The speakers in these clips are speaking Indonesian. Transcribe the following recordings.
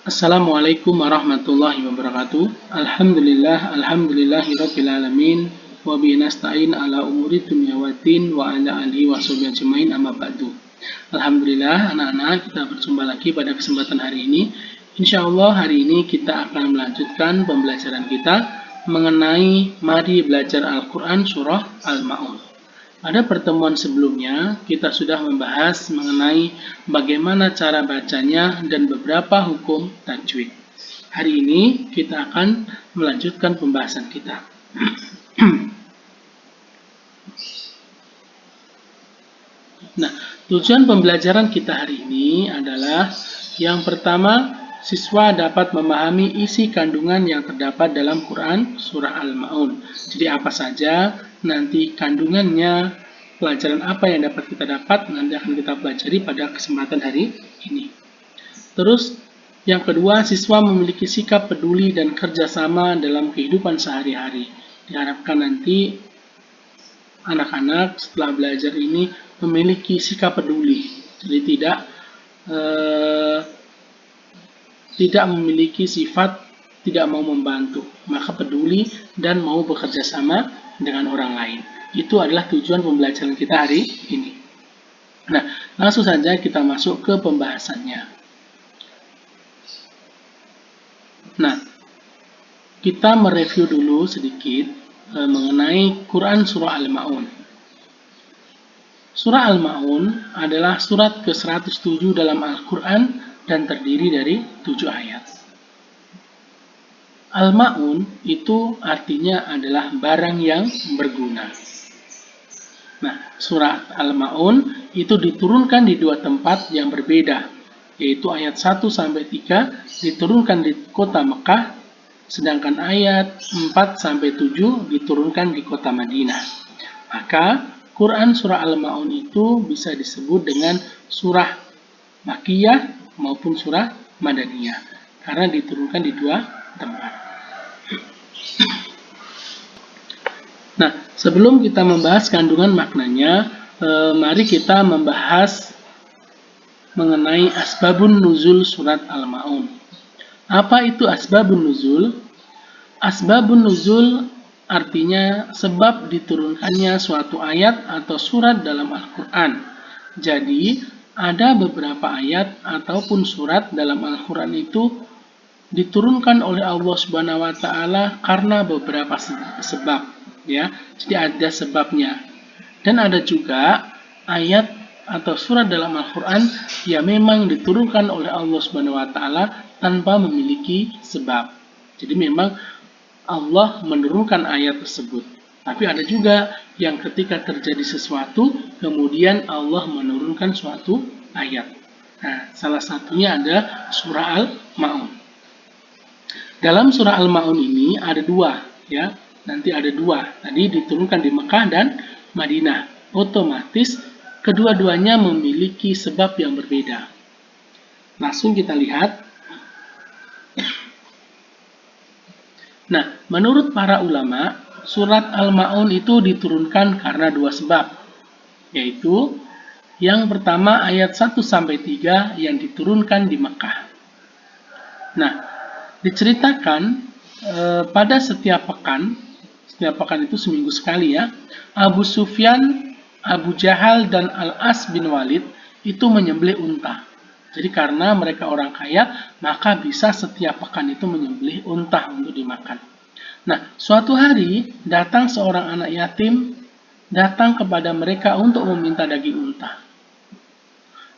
Assalamualaikum warahmatullahi wabarakatuh. Alhamdulillahirabbil alamin wa bihi nasta'in ala umuri dunya waddin wa ala alihi washabihi ajmain amma ba'du. Alhamdulillah anak-anak, kita berjumpa lagi pada kesempatan hari ini. Insyaallah hari ini kita akan melanjutkan pembelajaran kita mengenai mari belajar Al-Qur'an surah Al-Ma'un. Pada pertemuan sebelumnya, kita sudah membahas mengenai bagaimana cara bacanya dan beberapa hukum tajwid. Hari ini kita akan melanjutkan pembahasan kita. Nah, tujuan pembelajaran kita hari ini adalah yang pertama, siswa dapat memahami isi kandungan yang terdapat dalam Quran surah Al-Ma'un. Jadi apa saja nanti kandungannya, pelajaran apa yang dapat kita dapat, nanti akan kita pelajari pada kesempatan hari ini. Terus, yang kedua, siswa memiliki sikap peduli dan kerjasama dalam kehidupan sehari-hari. Diharapkan nanti anak-anak setelah belajar ini memiliki sikap peduli. Jadi tidak memiliki sifat tidak mau membantu, maka peduli dan mau bekerja sama dengan orang lain. Itu adalah tujuan pembelajaran kita hari ini. Nah, langsung saja kita masuk ke pembahasannya. Nah, kita mereview dulu sedikit mengenai Quran Surah Al-Ma'un. Surah Al-Ma'un adalah surat ke-107 dalam Al-Quran dan terdiri dari 7 ayat. Al-Ma'un itu artinya adalah barang yang berguna. Nah, surat Al-Ma'un itu diturunkan di dua tempat yang berbeda, yaitu ayat 1-3 diturunkan di kota Mekah, sedangkan ayat 4-7 diturunkan di kota Madinah. Maka, Quran surah Al-Ma'un itu bisa disebut dengan surah Makkiyah maupun surah Madaniyah, karena diturunkan di dua tempat. Nah, sebelum kita membahas kandungan maknanya, mari kita membahas mengenai asbabun nuzul surat Al-Ma'un. Apa itu asbabun nuzul? Asbabun nuzul artinya sebab diturunkannya suatu ayat atau surat dalam Al-Quran. Jadi, ada beberapa ayat ataupun surat dalam Al-Quran itu diturunkan oleh Allah Subhanahu wa taala karena beberapa sebab, ya. Jadi ada sebabnya. Dan ada juga ayat atau surat dalam Al-Quran yang memang diturunkan oleh Allah Subhanahu wa taala tanpa memiliki sebab. Jadi memang Allah menurunkan ayat tersebut. Tapi ada juga yang ketika terjadi sesuatu, kemudian Allah menurunkan suatu ayat. Nah, salah satunya ada surah Al-Ma'un. Dalam surah Al-Ma'un ini ada dua, ya. Nanti ada dua. Tadi diturunkan di Mekah dan Madinah. Otomatis kedua-duanya memiliki sebab yang berbeda. Langsung kita lihat. Nah, menurut para ulama, surat Al-Ma'un itu diturunkan karena dua sebab, yaitu yang pertama ayat 1-3 yang diturunkan di Mekah. Nah, diceritakan pada setiap pekan itu seminggu sekali, ya, Abu Sufyan, Abu Jahal, dan Al-As bin Walid itu menyembelih unta. Jadi karena mereka orang kaya, maka bisa setiap pekan itu menyembelih unta untuk dimakan. Nah, suatu hari datang seorang anak yatim datang kepada mereka untuk meminta daging unta.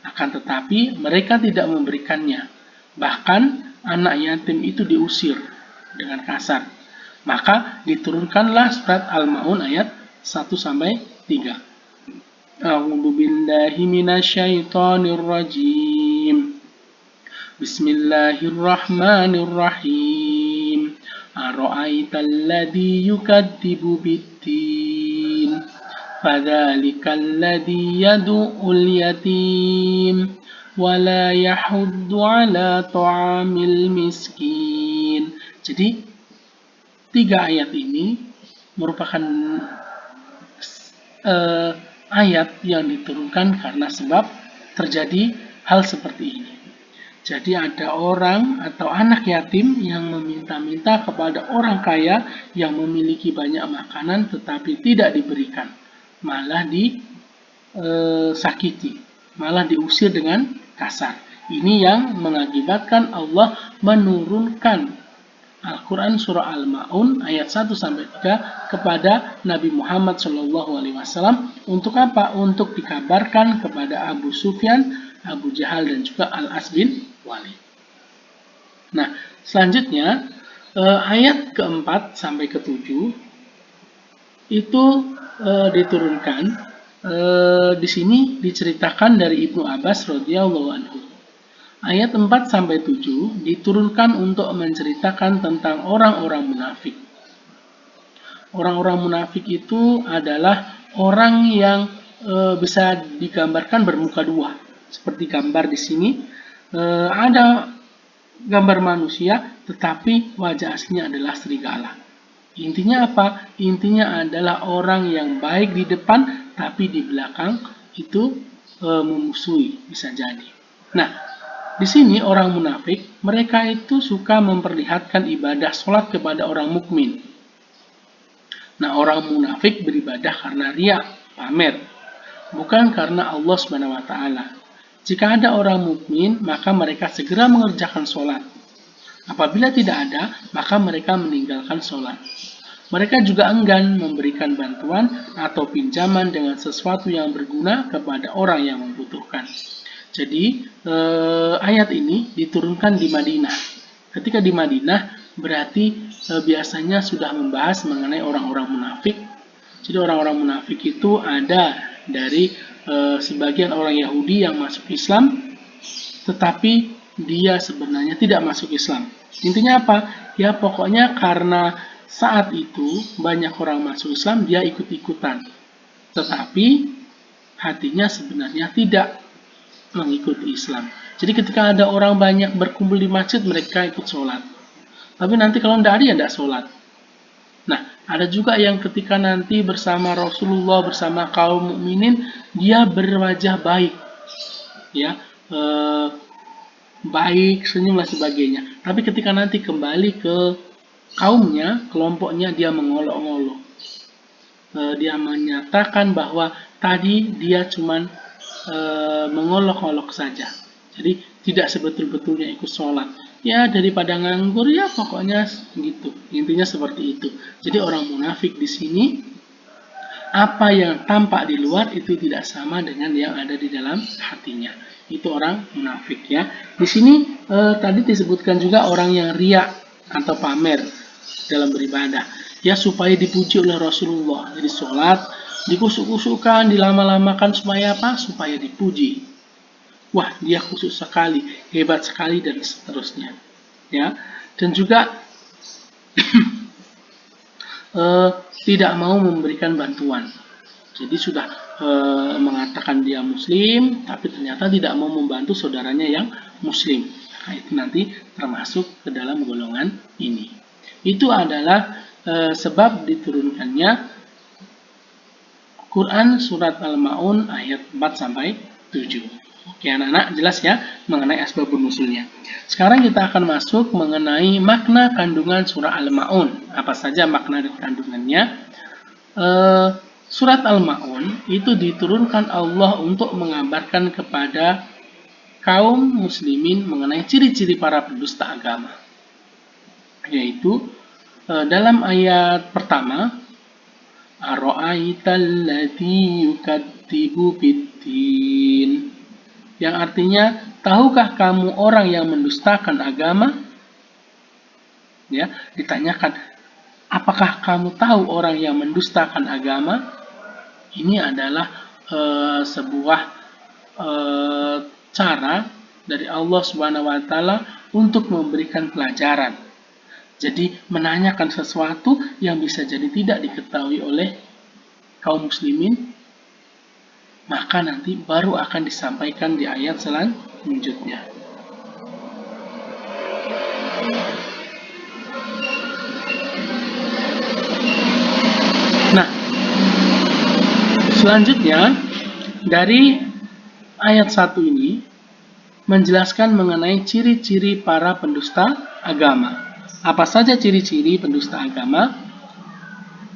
Akan tetapi mereka tidak memberikannya. Bahkan anak yatim itu diusir dengan kasar. Maka diturunkanlah surat Al-Ma'un ayat 1-3. A'udzu billahi minasyaitonir rajim. Bismillahirrahmanirrahim. Ara'aital ladzi yukadzibu bid-din. Fadzalikal ladzi yad'ul yatim wa la yahuddu 'ala ta'amil miskin. Jadi 3 ayat ini merupakan ayat yang diturunkan karena sebab terjadi hal seperti ini. Jadi ada orang atau anak yatim yang meminta-minta kepada orang kaya yang memiliki banyak makanan tetapi tidak diberikan. Malah disakiti, malah diusir dengan kasar. Ini yang mengakibatkan Allah menurunkan Al-Quran Surah Al-Ma'un ayat 1-3 kepada Nabi Muhammad SAW. Untuk apa? Untuk dikabarkan kepada Abu Sufyan, Abu Jahal, dan juga Al-As bin Walid. Nah, selanjutnya ayat ke-4 sampai ke-7 itu diturunkan. Di sini diceritakan dari Ibnu Abbas radhiyallahu anhu. Ayat 4-7 diturunkan untuk menceritakan tentang orang-orang munafik. Orang-orang munafik itu adalah orang yang bisa digambarkan bermuka dua. Seperti gambar di sini, ada gambar manusia, tetapi wajah aslinya adalah serigala. Intinya apa? Intinya adalah orang yang baik di depan, tapi di belakang itu memusuhi, bisa jadi. Nah, di sini orang munafik, mereka itu suka memperlihatkan ibadah sholat kepada orang mukmin. Nah, orang munafik beribadah karena riya, pamer, bukan karena Allah Subhanahu wa taala. Jika ada orang mukmin, maka mereka segera mengerjakan sholat. Apabila tidak ada, maka mereka meninggalkan sholat. Mereka juga enggan memberikan bantuan atau pinjaman dengan sesuatu yang berguna kepada orang yang membutuhkan. Jadi, ayat ini diturunkan di Madinah. Ketika di Madinah, berarti biasanya sudah membahas mengenai orang-orang munafik. Jadi, orang-orang munafik itu ada dari sebagian orang Yahudi yang masuk Islam, tetapi dia sebenarnya tidak masuk Islam. Intinya apa? Ya pokoknya karena saat itu banyak orang masuk Islam, dia ikut-ikutan. Tetapi hatinya sebenarnya tidak mengikuti Islam. Jadi ketika ada orang banyak berkumpul di masjid, mereka ikut sholat. Tapi nanti kalau tidak ada, ya tidak sholat. Nah, ada juga yang ketika nanti bersama Rasulullah, bersama kaum mukminin, dia berwajah baik, ya, baik, senyum dan sebagainya. Tapi ketika nanti kembali ke kaumnya, kelompoknya, dia mengolok-olok. Dia menyatakan bahwa tadi dia cuman mengolok-olok saja. Jadi tidak sebetul-betulnya ikut sholat. Ya daripada nganggur, ya pokoknya gitu. Intinya seperti itu. Jadi orang munafik di sini, apa yang tampak di luar itu tidak sama dengan yang ada di dalam hatinya. Itu orang munafik ya. Di sini tadi disebutkan juga orang yang riya atau pamer dalam beribadah. Ya supaya dipuji oleh Rasulullah. Jadi sholat dikusuk-kusukkan, dilama-lamakan supaya apa? Supaya dipuji. Wah, dia khusus sekali, hebat sekali, dan seterusnya. Ya, dan juga tidak mau memberikan bantuan. Jadi sudah mengatakan dia muslim, tapi ternyata tidak mau membantu saudaranya yang muslim. Nah, itu nanti termasuk ke dalam golongan ini. Itu adalah sebab diturunkannya Quran Surat Al-Ma'un ayat 4-7. Oke anak-anak, jelas ya mengenai asbabun nuzulnya. Sekarang kita akan masuk mengenai makna kandungan surah Al-Ma'un. Apa saja makna dan kandungannya? Surat Al-Ma'un itu diturunkan Allah untuk mengabarkan kepada kaum muslimin mengenai ciri-ciri para pendusta agama. Yaitu dalam ayat pertama, Ara'aital ladzi yukadzibu biddin, yang artinya, tahukah kamu orang yang mendustakan agama? Ya, ditanyakan, apakah kamu tahu orang yang mendustakan agama? Ini adalah sebuah cara dari Allah Subhanahu wa taala untuk memberikan pelajaran. Jadi, menanyakan sesuatu yang bisa jadi tidak diketahui oleh kaum muslimin, maka nanti baru akan disampaikan di ayat selanjutnya. Nah, selanjutnya dari ayat 1 ini menjelaskan mengenai ciri-ciri para pendusta agama. Apa saja ciri-ciri pendusta agama?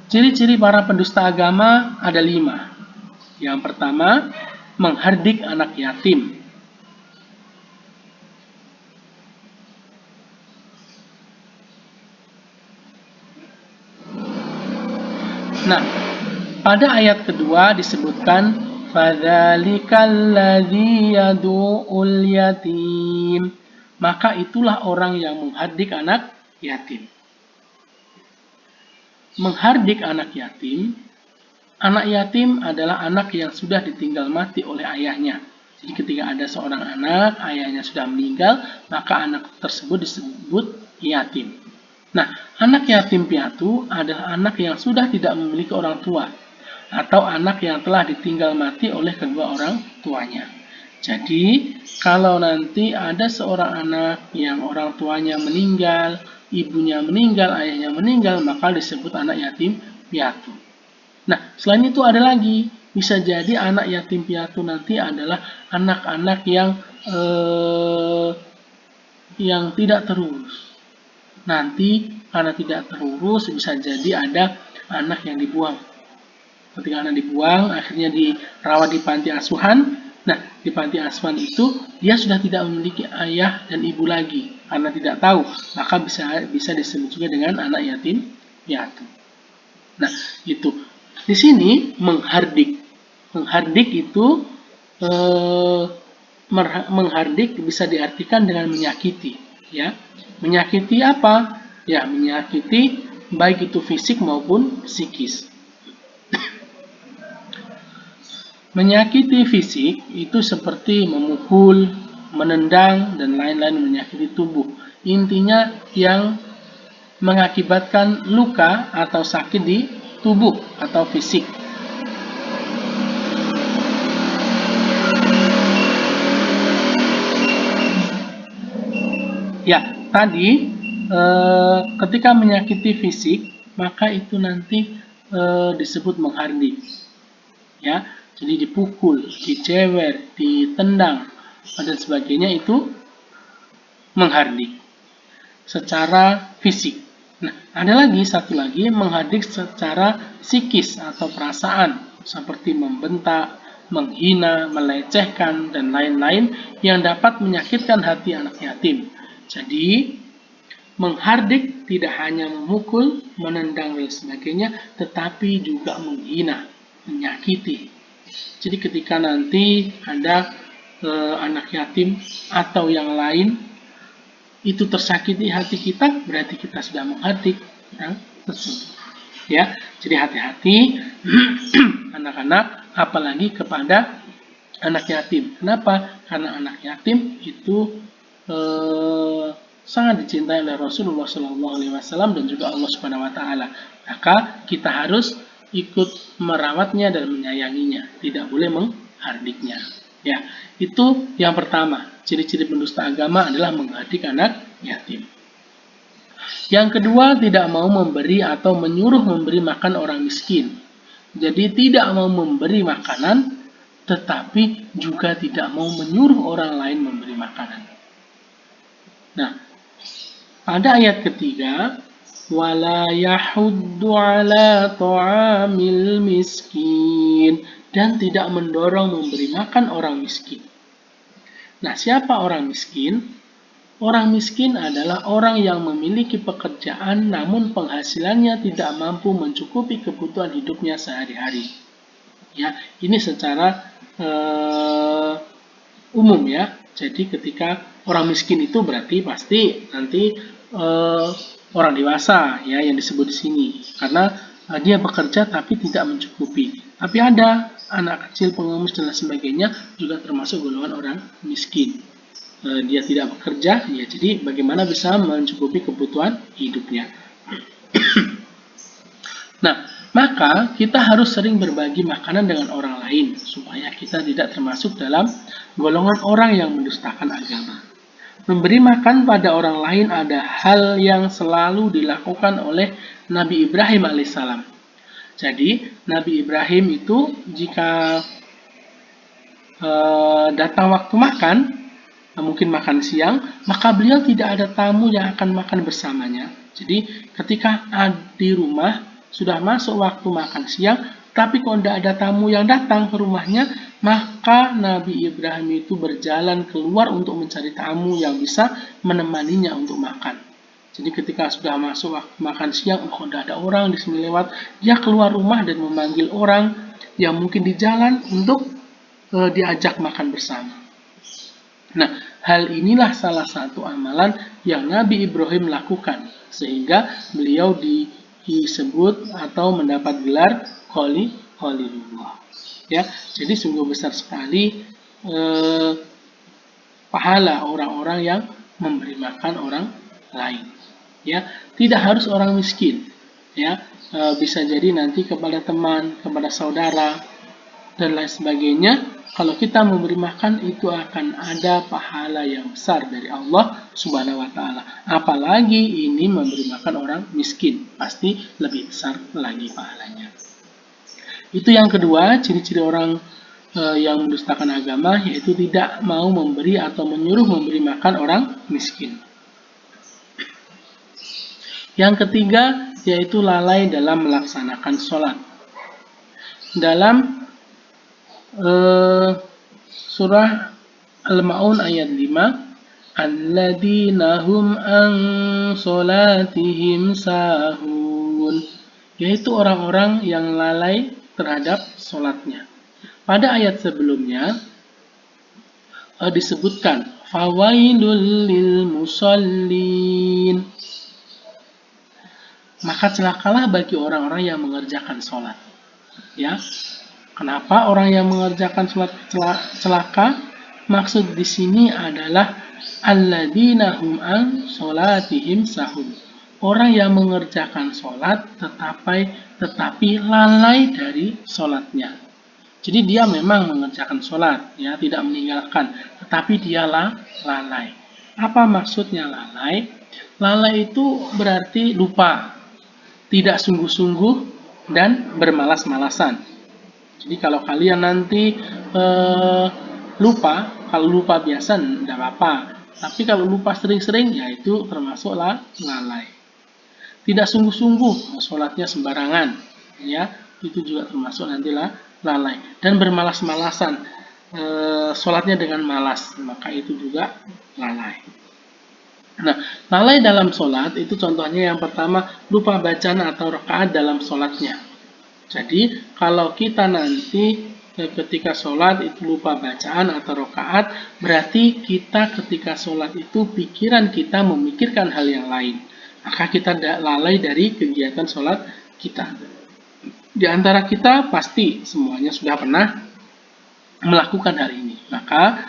Ciri-ciri para pendusta agama ada 5. Yang pertama, menghardik anak yatim. Nah, pada ayat kedua disebutkan fadzalikal ladzi yadu'ul yatim. Maka itulah orang yang menghardik anak yatim. Menghardik anak yatim adalah anak yang sudah ditinggal mati oleh ayahnya. Jadi ketika ada seorang anak, ayahnya sudah meninggal, maka anak tersebut disebut yatim. Nah, anak yatim piatu adalah anak yang sudah tidak memiliki orang tua, atau anak yang telah ditinggal mati oleh kedua orang tuanya. Jadi, kalau nanti ada seorang anak yang orang tuanya meninggal, ibunya meninggal, ayahnya meninggal, maka disebut anak yatim piatu. Nah, selain itu ada lagi, bisa jadi anak yatim piatu nanti adalah anak-anak yang tidak terurus. Nanti karena tidak terurus bisa jadi ada anak yang dibuang. Ketika anak dibuang, akhirnya dirawat di panti asuhan. Nah, di panti asuhan itu dia sudah tidak memiliki ayah dan ibu lagi karena tidak tahu, maka bisa disebut juga dengan anak yatim piatu. Nah, itu. Di sini menghardik. Menghardik itu menghardik bisa diartikan dengan menyakiti, ya. Menyakiti apa? Ya, menyakiti baik itu fisik maupun psikis. Menyakiti fisik itu seperti memukul, menendang, dan lain-lain menyakiti tubuh. Intinya yang mengakibatkan luka atau sakit di tubuh atau fisik. Ya, tadi ketika menyakiti fisik, maka itu nanti disebut menghardik. Ya, jadi dipukul, dicewer, ditendang, dan sebagainya itu menghardik secara fisik. Nah, ada lagi satu lagi menghardik secara psikis atau perasaan, seperti membentak, menghina, melecehkan, dan lain-lain yang dapat menyakitkan hati anak yatim. Jadi, menghardik tidak hanya memukul, menendang, dan sebagainya, tetapi juga menghina, menyakiti. Jadi ketika nanti ada anak yatim atau yang lain itu tersakiti hati kita, berarti kita sudah menghardik yang tersebut. Ya, jadi hati-hati anak-anak, apalagi kepada anak yatim. Kenapa? Karena anak yatim itu sangat dicintai oleh Rasulullah SAW dan juga Allah Subhanahu Wa Taala. Maka kita harus ikut merawatnya dan menyayanginya, tidak boleh menghardiknya. Ya, itu yang pertama. Ciri-ciri pendusta agama adalah menghardik anak yatim. Yang kedua, tidak mau memberi atau menyuruh memberi makan orang miskin. Jadi tidak mau memberi makanan, tetapi juga tidak mau menyuruh orang lain memberi makanan. Nah, pada ayat ketiga, wala yahuddu ala ta'amil miskin, dan tidak mendorong memberi makan orang miskin. Nah, siapa orang miskin? Orang miskin adalah orang yang memiliki pekerjaan namun penghasilannya tidak mampu mencukupi kebutuhan hidupnya sehari-hari. Ya, ini secara umum ya. Jadi ketika orang miskin itu berarti pasti nanti orang dewasa ya yang disebut di sini karena dia bekerja tapi tidak mencukupi. Tapi ada anak kecil, pengemis dan sebagainya juga termasuk golongan orang miskin. Dia tidak bekerja, ya jadi bagaimana bisa mencukupi kebutuhan hidupnya. Nah, maka kita harus sering berbagi makanan dengan orang lain supaya kita tidak termasuk dalam golongan orang yang mendustakan agama. Memberi makan pada orang lain ada hal yang selalu dilakukan oleh Nabi Ibrahim alaihissalam. Jadi, Nabi Ibrahim itu jika datang waktu makan, mungkin makan siang, maka beliau tidak ada tamu yang akan makan bersamanya. Jadi ketika di rumah sudah masuk waktu makan siang, tapi kalau tidak ada tamu yang datang ke rumahnya, maka Nabi Ibrahim itu berjalan keluar untuk mencari tamu yang bisa menemaninya untuk makan. Jadi ketika sudah masuk waktu makan siang, tidak ada orang di sini lewat, dia keluar rumah dan memanggil orang yang mungkin di jalan untuk diajak makan bersama. Nah, hal inilah salah satu amalan yang Nabi Ibrahim lakukan, sehingga beliau disebut atau mendapat gelar Khalilullah. Ya, jadi sungguh besar sekali pahala orang-orang yang memberi makan orang lain. Ya, tidak harus orang miskin. Ya, bisa jadi nanti kepada teman, kepada saudara, dan lain sebagainya. Kalau kita memberi makan, itu akan ada pahala yang besar dari Allah Subhanahu wa Ta'ala. Apalagi ini memberi makan orang miskin, pasti lebih besar lagi pahalanya. Itu yang kedua, ciri-ciri orang yang mendustakan agama, yaitu tidak mau memberi atau menyuruh memberi makan orang miskin. Yang ketiga, yaitu lalai dalam melaksanakan sholat. Dalam surah Al-Ma'un ayat 5, alladzina hum an sholatihim sahun, yaitu orang-orang yang lalai terhadap sholatnya. Pada ayat sebelumnya disebutkan fawailul lil musallin, maka celakalah bagi orang-orang yang mengerjakan sholat. Ya, kenapa orang yang mengerjakan sholat celaka? Maksud di sini adalah alladzina hum an sholatihim sahun, orang yang mengerjakan sholat tetapi lalai dari sholatnya. Jadi dia memang mengerjakan sholat, ya, tidak meninggalkan, tetapi dia lalai. Apa maksudnya lalai? Lalai itu berarti lupa, tidak sungguh-sungguh, dan bermalas-malasan. Jadi kalau kalian nanti lupa, kalau lupa biasa tidak apa-apa, tapi kalau lupa sering-sering, ya itu termasuklah lalai. Tidak sungguh-sungguh, sholatnya sembarangan, ya, itu juga termasuk nantilah lalai. Dan bermalas-malasan, sholatnya dengan malas, maka itu juga lalai. Nah, lalai dalam sholat itu contohnya yang pertama, lupa bacaan atau rakaat dalam sholatnya. Jadi kalau kita nanti ketika sholat itu lupa bacaan atau rakaat, berarti kita ketika sholat itu pikiran kita memikirkan hal yang lain. Maka kita lalai dari kegiatan sholat kita. Di antara kita pasti semuanya sudah pernah melakukan hal ini. Maka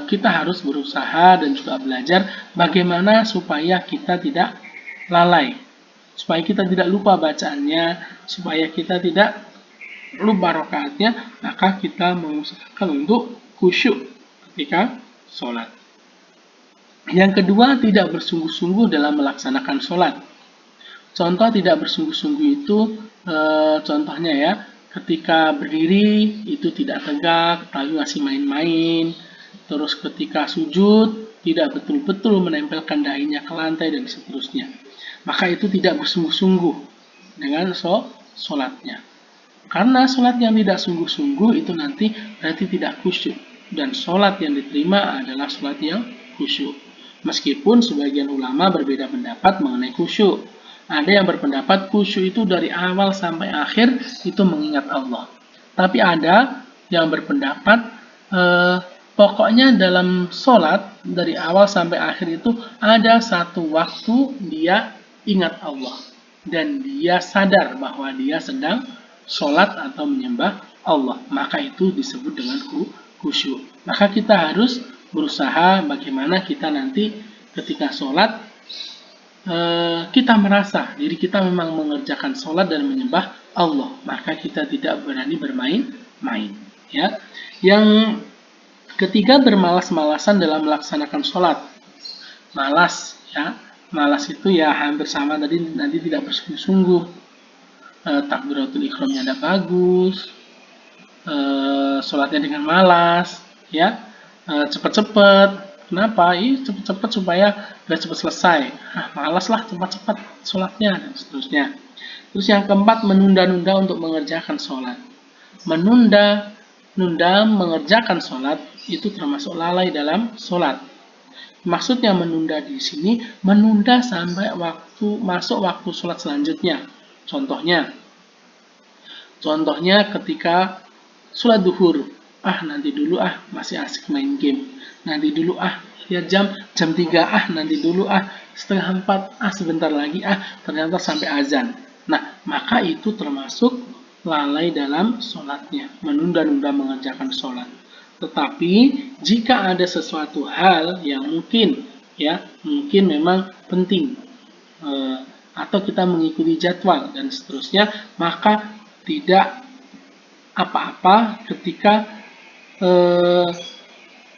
kita harus berusaha dan juga belajar bagaimana supaya kita tidak lalai, supaya kita tidak lupa bacaannya, supaya kita tidak lupa rakaatnya, maka kita mengusahakan untuk khusyuk ketika sholat. Yang kedua, tidak bersungguh-sungguh dalam melaksanakan sholat. Contoh tidak bersungguh-sungguh itu, contohnya ya, ketika berdiri itu tidak tegak, tapi masih main-main. Terus ketika sujud, tidak betul-betul menempelkan dahinya ke lantai dan seterusnya. Maka itu tidak bersungguh-sungguh dengan sholatnya. Karena sholat yang tidak sungguh-sungguh itu nanti berarti tidak khusyuk. Dan sholat yang diterima adalah sholat yang khusyuk. Meskipun sebagian ulama berbeda pendapat mengenai khusyuk. Ada yang berpendapat khusyuk itu dari awal sampai akhir itu mengingat Allah. Tapi ada yang berpendapat pokoknya dalam sholat dari awal sampai akhir itu ada satu waktu dia ingat Allah. Dan dia sadar bahwa dia sedang sholat atau menyembah Allah. Maka itu disebut dengan khusyuk. Maka kita harus berusaha bagaimana kita nanti ketika sholat kita merasa diri kita memang mengerjakan sholat dan menyembah Allah, maka kita tidak berani bermain-main. Ya. Yang ketiga, bermalas-malasan dalam melaksanakan sholat. Malas, ya, malas itu ya hampir sama tadi, nanti tidak bersungguh-sungguh. Takbiratul ihramnya tidak bagus, sholatnya dengan malas, ya, cepat-cepat, Kenapa? Cepet-cepet supaya biar cepet selesai. Malas lah cepat-cepat sholatnya dan seterusnya. Terus yang keempat, menunda-nunda untuk mengerjakan sholat. Menunda mengerjakan sholat itu termasuk lalai dalam sholat. Maksudnya menunda di sini, menunda sampai masuk waktu sholat selanjutnya. Contohnya ketika sholat duhur, nanti dulu masih asik main game. Nanti dulu lihat jam 3 nanti dulu setengah 4 sebentar lagi ternyata sampai azan. Nah, maka itu termasuk lalai dalam sholatnya, menunda-nunda mengerjakan sholat. Tetapi jika ada sesuatu hal yang mungkin memang penting, atau kita mengikuti jadwal dan seterusnya, maka tidak apa-apa ketika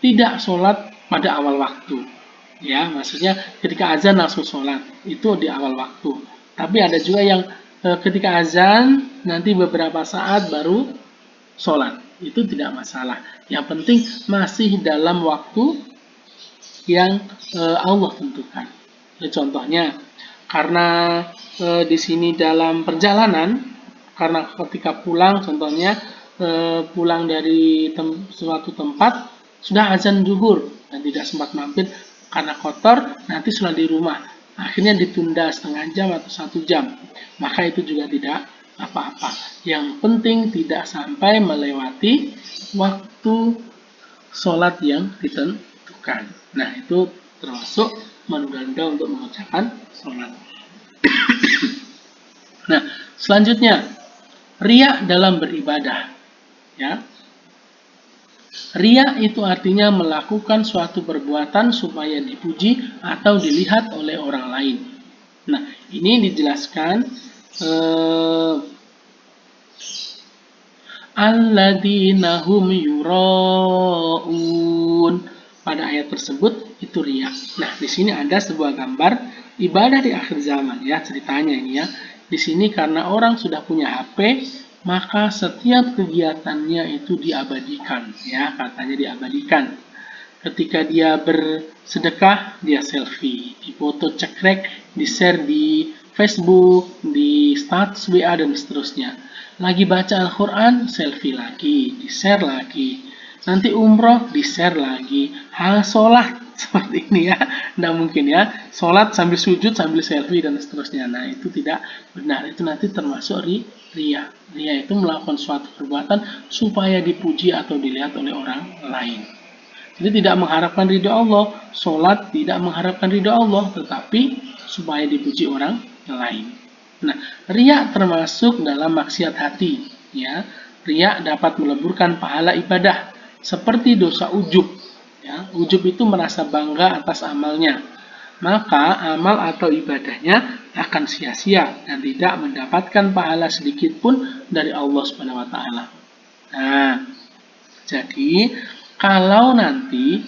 tidak sholat pada awal waktu. Ya, maksudnya ketika azan langsung sholat, itu di awal waktu. Tapi ada juga yang ketika azan nanti beberapa saat baru sholat, itu tidak masalah. Yang penting masih dalam waktu yang Allah tentukan. Contohnya, karena di sini dalam perjalanan, karena ketika pulang, contohnya pulang dari suatu tempat sudah azan zuhur dan tidak sempat mampir karena kotor, nanti sholat di rumah, akhirnya ditunda setengah jam atau 1 jam, maka itu juga tidak apa-apa. Yang penting tidak sampai melewati waktu sholat yang ditentukan. Nah, itu termasuk menunda-nunda untuk mengerjakan sholat. Nah, selanjutnya, riya dalam beribadah. Ya, riya itu artinya melakukan suatu perbuatan supaya dipuji atau dilihat oleh orang lain. Nah, ini dijelaskan alladzina hum yura'un. Pada ayat tersebut itu riya. Nah, di sini ada sebuah gambar ibadah di akhir zaman ya, ceritanya ini ya. Di sini karena orang sudah punya HP, maka setiap kegiatannya itu diabadikan ya, katanya diabadikan. Ketika dia bersedekah, dia selfie, difoto cekrek, di-share di Facebook, di status WA dan seterusnya. Lagi baca Al-Quran, selfie lagi, di-share lagi. Nanti umroh, di-share lagi. Sholat seperti ini ya, tidak mungkin ya. Sholat sambil sujud, sambil selfie dan seterusnya. Nah, itu tidak benar. Itu nanti termasuk riya. Riya itu melakukan suatu perbuatan supaya dipuji atau dilihat oleh orang lain. Jadi tidak mengharapkan ridho Allah. Sholat tidak mengharapkan ridho Allah, tetapi supaya dipuji orang lain. Nah, riya termasuk dalam maksiat hati. Ya, riya dapat meleburkan pahala ibadah, seperti dosa ujub. Ya, ujub itu merasa bangga atas amalnya. Maka amal atau ibadahnya akan sia-sia dan tidak mendapatkan pahala sedikit pun dari Allah Subhanahu wa taala. Nah, jadi kalau nanti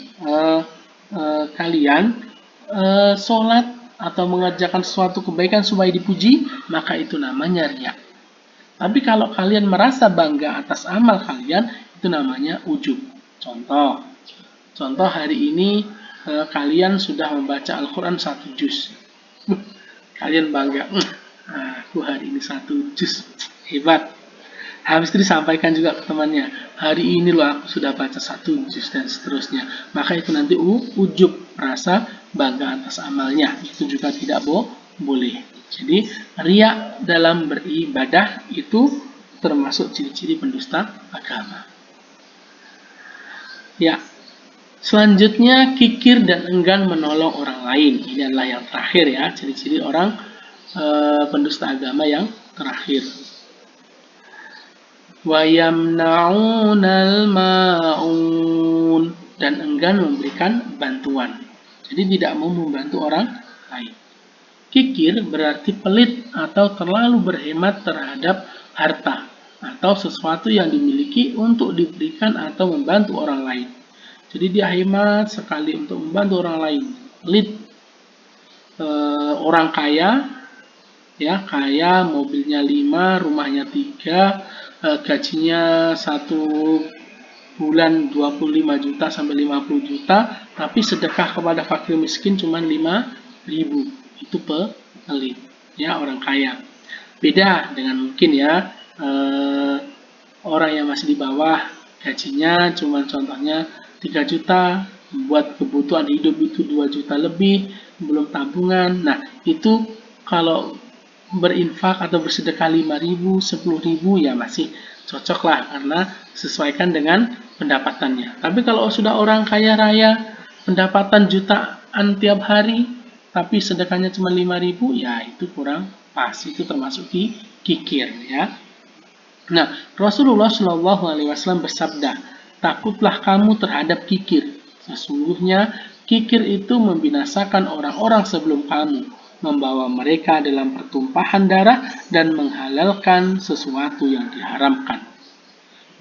kalian sholat atau mengerjakan suatu kebaikan supaya dipuji, maka itu namanya riya. Tapi kalau kalian merasa bangga atas amal kalian, itu namanya ujub. Contoh hari ini kalian sudah membaca Al-Quran 1 juz. Kalian bangga, aku hari ini 1 juz, hebat. Habis itu disampaikan juga ke temannya, hari ini loh aku sudah baca 1 juz dan seterusnya. Maka itu nanti ujub, rasa bangga atas amalnya. Itu juga tidak boleh. Jadi riya dalam beribadah itu termasuk ciri-ciri pendusta agama. Ya, selanjutnya kikir dan enggan menolong orang lain. Ini adalah yang terakhir ya, ciri-ciri orang pendusta agama yang terakhir. Wayamna'unal ma'un, dan enggan memberikan bantuan. Jadi tidak mau membantu orang lain. Kikir berarti pelit atau terlalu berhemat terhadap harta atau sesuatu yang dimiliki untuk diberikan atau membantu orang lain. Jadi dia hemat sekali untuk membantu orang lain. Pelit. Orang kaya, ya kaya, mobilnya 5, rumahnya 3, gajinya 1 bulan 25 juta sampai 50 juta, tapi sedekah kepada fakir miskin cuma 5.000. Itu pelit, ya, orang kaya. Beda dengan mungkin ya orang yang masih di bawah, gajinya cuma contohnya 3 juta, buat kebutuhan hidup itu 2 juta lebih, belum tabungan. Nah, itu kalau berinfak atau bersedekah 5.000, 10.000 ya masih cocok lah, karena sesuaikan dengan pendapatannya. Tapi kalau sudah orang kaya raya, pendapatan jutaan tiap hari, tapi sedekahnya cuma 5.000, ya itu kurang pas, itu termasuk kikir, ya. Nah, Rasulullah Shallallahu Alaihi Wasallam bersabda, takutlah kamu terhadap kikir. Sesungguhnya kikir itu membinasakan orang-orang sebelum kamu, membawa mereka dalam pertumpahan darah dan menghalalkan sesuatu yang diharamkan.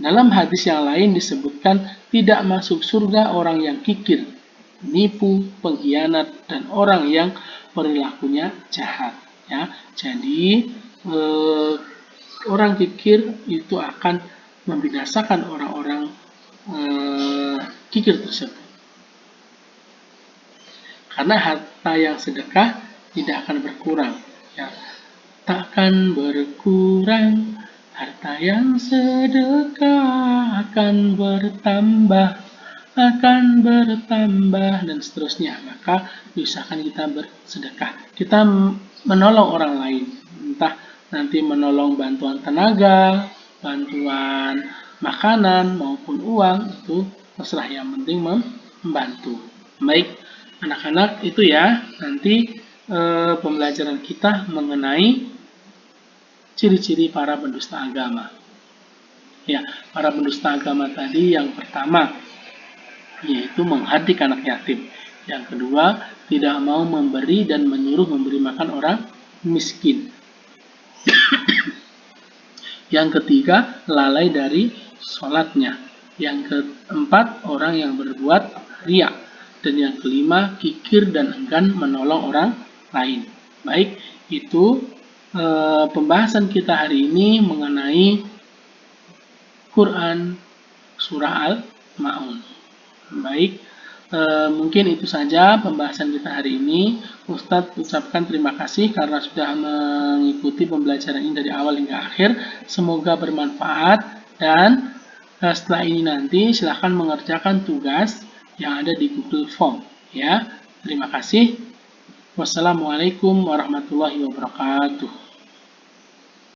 Dalam hadis yang lain disebutkan tidak masuk surga orang yang kikir, penipu, pengkhianat, dan orang yang perilakunya jahat. Ya, jadi orang kikir itu akan membinasakan orang-orang kikir tersebut. Karena harta yang sedekah tidak akan berkurang. Ya. Takkan berkurang, harta yang sedekah akan bertambah, dan seterusnya. Maka diusahakan kita bersedekah. Kita menolong orang lain, entah nanti menolong bantuan tenaga, bantuan makanan maupun uang, itu terserah, yang penting membantu. Baik, anak-anak, itu ya nanti pembelajaran kita mengenai ciri-ciri para pendusta agama. Ya, para pendusta agama tadi yang pertama yaitu menghardik anak yatim. Yang kedua, tidak mau memberi dan menyuruh memberi makan orang miskin. Yang ketiga, lalai dari sholatnya. Yang keempat, orang yang berbuat riya. Dan yang kelima, kikir dan enggan menolong orang lain. Baik, itu pembahasan kita hari ini mengenai Quran Surah Al-Ma'un. Baik, mungkin itu saja pembahasan kita hari ini. Ustadz ucapkan terima kasih karena sudah mengikuti pembelajaran ini dari awal hingga akhir. Semoga bermanfaat, dan setelah ini nanti silahkan mengerjakan tugas yang ada di Google Form. Ya, terima kasih. Wassalamualaikum warahmatullahi wabarakatuh.